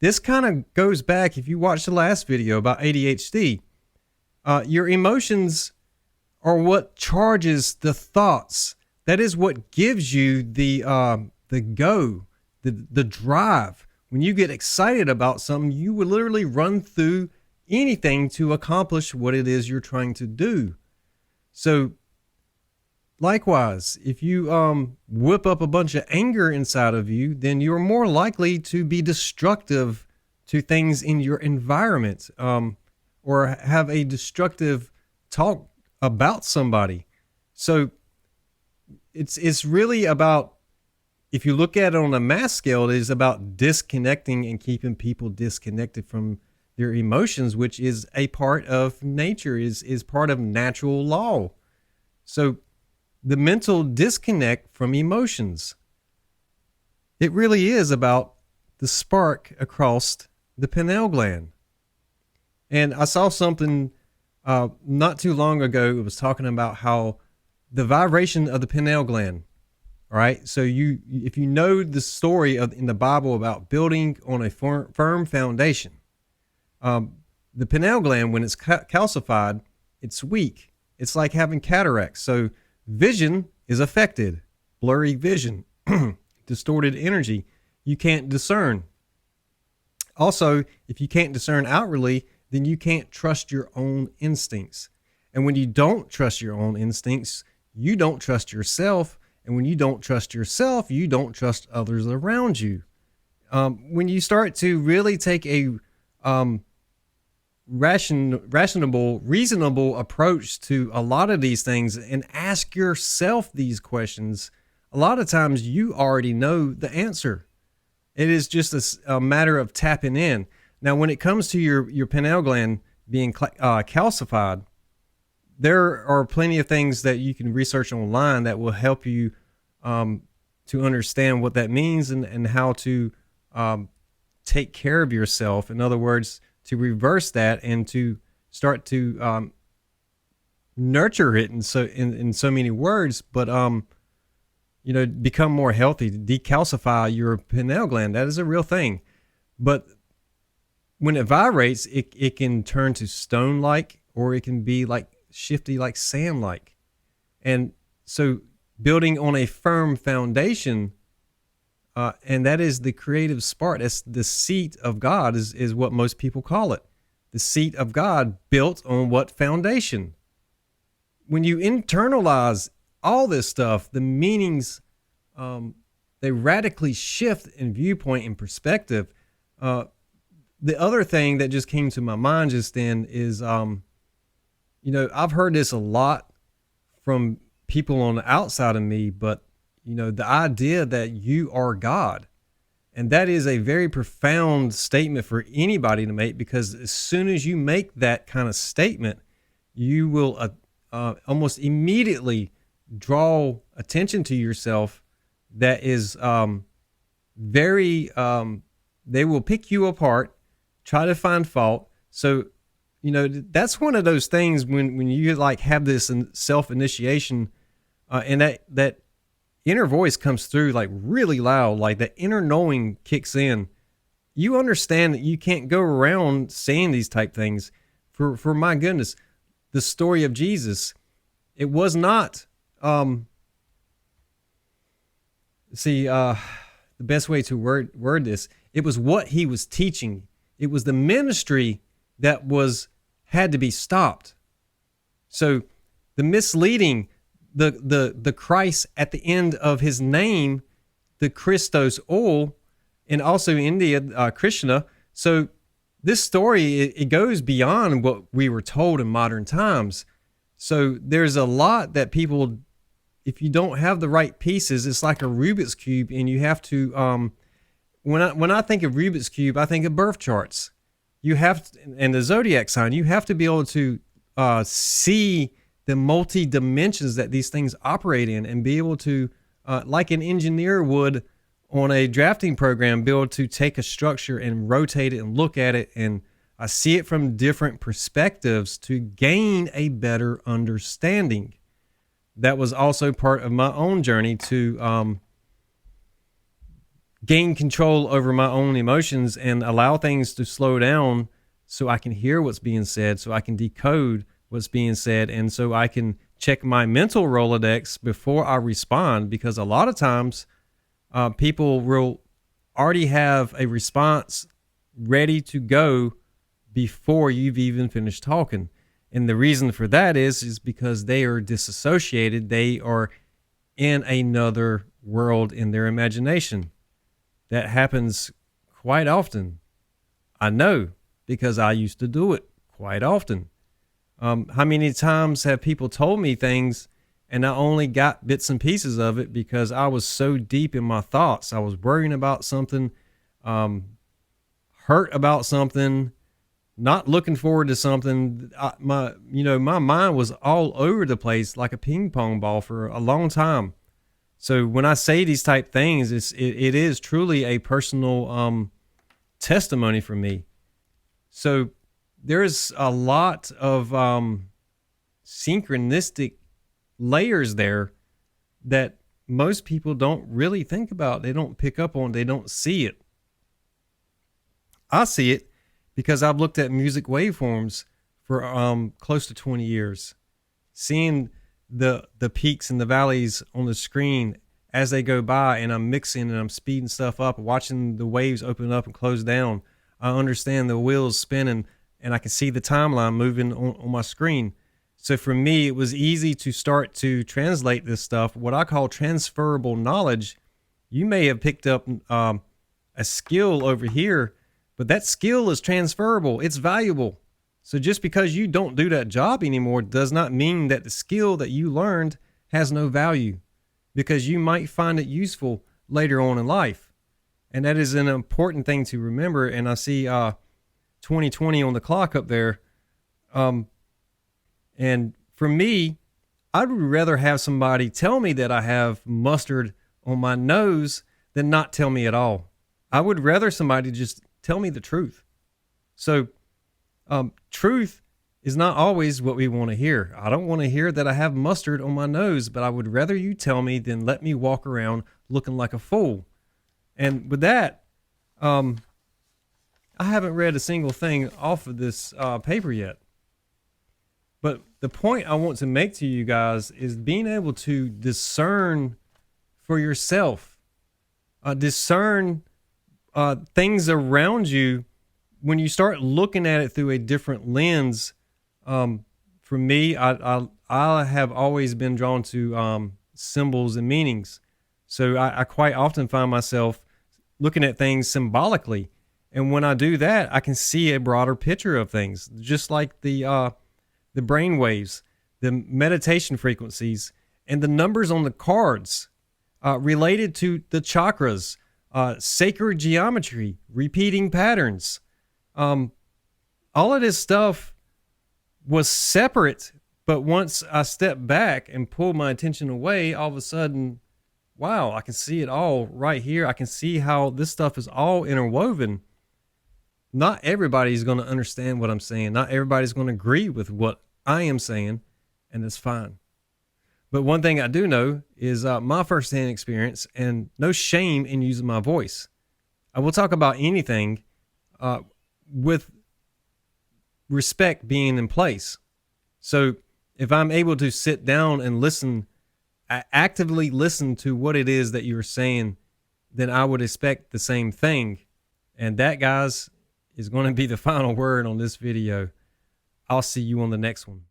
this kind of goes back, if you watch the last video about ADHD, your emotions are what charges the thoughts. That is what gives you the drive. When you get excited about something, you will literally run through anything to accomplish what it is you're trying to do. So likewise, if you whip up a bunch of anger inside of you, then you're more likely to be destructive to things in your environment, or have a destructive talk about somebody. So it's really about, if you look at it on a mass scale, it is about disconnecting and keeping people disconnected from their emotions, which is a part of nature, is part of natural law. So the mental disconnect from emotions, it really is about the spark across the pineal gland. And I saw something not too long ago. It was talking about how the vibration of the pineal gland. All right. So if you know the story in the Bible about building on a firm foundation, the pineal gland, when it's calcified, it's weak. It's like having cataracts. So vision is affected, blurry vision, distorted energy. You can't discern. Also, if you can't discern outwardly, then you can't trust your own instincts. And when you don't trust your own instincts, you don't trust yourself. And when you don't trust yourself, you don't trust others around you. When you start to really take a reasonable approach to a lot of these things and ask yourself these questions, a lot of times you already know the answer. It is just a matter of tapping in. Now, when it comes to your pineal gland being calcified, there are plenty of things that you can research online that will help you to understand what that means and how to take care of yourself. In other words, to reverse that and to start to nurture it in so many words, but become more healthy, decalcify your pineal gland. That is a real thing. But when it vibrates, it can turn to stone-like, or it can be like shifty, like sand-like. And so building on a firm foundation, and that is the creative spark. That's the seat of God is what most people call it. The seat of God built on what foundation? When you internalize all this stuff, the meanings, they radically shift in viewpoint and perspective. The other thing that just came to my mind just then is, I've heard this a lot from people on the outside of me, but, the idea that you are God. And that is a very profound statement for anybody to make, because as soon as you make that kind of statement, you will almost immediately draw attention to yourself that is they will pick you apart, try to find fault. So, that's one of those things when you like have this self-initiation, and that inner voice comes through like really loud, like the inner knowing kicks in. You understand that you can't go around saying these type things. For my goodness, the story of Jesus, it was not, the best way to word this, it was what he was teaching. It was the ministry that had to be stopped. So the misleading, the Christ at the end of his name, the Christos oil, and also India, Krishna. So this story, it goes beyond what we were told in modern times. So there's a lot that people, if you don't have the right pieces, it's like a Rubik's Cube, and you have to, when I think of Rubik's Cube, I think of birth charts. You have to, and the zodiac sign, you have to be able to see the multi-dimensions that these things operate in, and be able to, like an engineer would on a drafting program, be able to take a structure and rotate it and look at it and see it from different perspectives to gain a better understanding. That was also part of my own journey to gain control over my own emotions and allow things to slow down so I can hear what's being said, so I can decode what's being said, and so I can check my mental Rolodex before I respond, because a lot of times people will already have a response ready to go before you've even finished talking. And the reason for that is because they are disassociated. They are in another world in their imagination. That happens quite often. I know, because I used to do it quite often. How many times have people told me things and I only got bits and pieces of it because I was so deep in my thoughts? I was worrying about something, hurt about something, not looking forward to something. My mind was all over the place like a ping pong ball for a long time. So when I say these type things, it is truly a personal testimony for me. So there's a lot of synchronistic layers there that most people don't really think about. They don't pick up on. They don't see it. I see it because I've looked at music waveforms for close to 20 years, seeing the peaks and the valleys on the screen as they go by, and I'm mixing and I'm speeding stuff up, watching the waves open up and close down. I understand the wheels spinning, and I can see the timeline moving on my screen. So for me, it was easy to start to translate this stuff, what I call transferable knowledge. You may have picked up a skill over here, but that skill is transferable. It's valuable. So just because you don't do that job anymore does not mean that the skill that you learned has no value, because you might find it useful later on in life. And that is an important thing to remember. And I see 2020 on the clock up there. And for me, I'd rather have somebody tell me that I have mustard on my nose than not tell me at all. I would rather somebody just tell me the truth. So truth is not always what we want to hear. I don't want to hear that I have mustard on my nose, but I would rather you tell me than let me walk around looking like a fool. And with that, I haven't read a single thing off of this paper yet. But the point I want to make to you guys is being able to discern for yourself, discern things around you when you start looking at it through a different lens. For me, I have always been drawn to symbols and meanings. So I quite often find myself looking at things symbolically. And when I do that, I can see a broader picture of things, just like the brain waves, the meditation frequencies, and the numbers on the cards related to the chakras, sacred geometry, repeating patterns. All of this stuff was separate, but once I stepped back and pulled my attention away, all of a sudden, wow, I can see it all right here. I can see how this stuff is all interwoven. Not everybody's going to understand what I'm saying. Not everybody's going to agree with what I am saying, and it's fine. But one thing I do know is my firsthand experience, and no shame in using my voice. I will talk about anything with respect being in place. So if I'm able to sit down and listen, actively listen to what it is that you're saying, then I would expect the same thing. And that, guys, is going to be the final word on this video. I'll see you on the next one.